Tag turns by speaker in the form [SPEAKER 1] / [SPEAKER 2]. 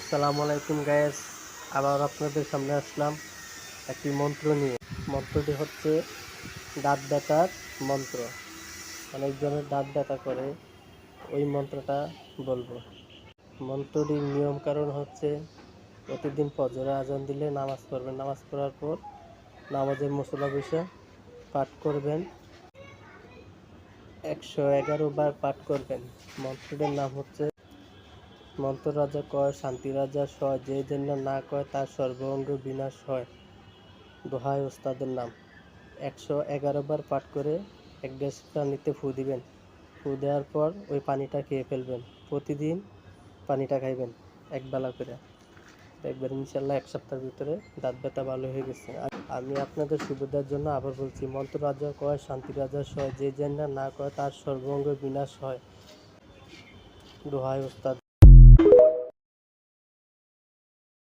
[SPEAKER 1] আসসালামু আলাইকুম গায়েস, আবার আপনাদের সামনে আসলাম একটি মন্ত্র নিয়ে। মন্ত্রটি হচ্ছে দাঁত ব্যথার মন্ত্র। অনেকজনের দাঁত ব্যথা করে, ওই মন্ত্রটা বলবো। মন্ত্রটির নিয়ম কারণ হচ্ছে প্রতিদিন ফজরে আজান দিলে নামাজ পড়বেন, নামাজ পড়ার পর নামাজের মুসল্লা বসে পাঠ করবেন, 111 বার পাঠ করবেন। মন্ত্রটির নাম হচ্ছে মন্ত্র রাজা কয় শান্তি রাজা সয়, যে জন্য না কয় তার সর্বঙ্গ বিনাশ হয়। দোহাই ওস্তাদের নাম। 111 বার পাঠ করে এক গ্লাস পানিতে ফু দিবেন। ফু দেওয়ার পর ওই পানিটা খেয়ে ফেলবেন। প্রতিদিন পানিটা খাইবেন একবেলা করে। দেখবেন ইনশাল্লাহ 1 সপ্তাহের ভিতরে দাঁত ব্যথা ভালো হয়ে গেছে। আমি আপনাদের সুবিধার জন্য আবার বলছি, মন্ত্র রাজা কয় শান্তি রাজা সয়, যে জন্য না কয় তার সর্বঙ্গ বিনাশ হয়। দোহাই ওস্তাদ।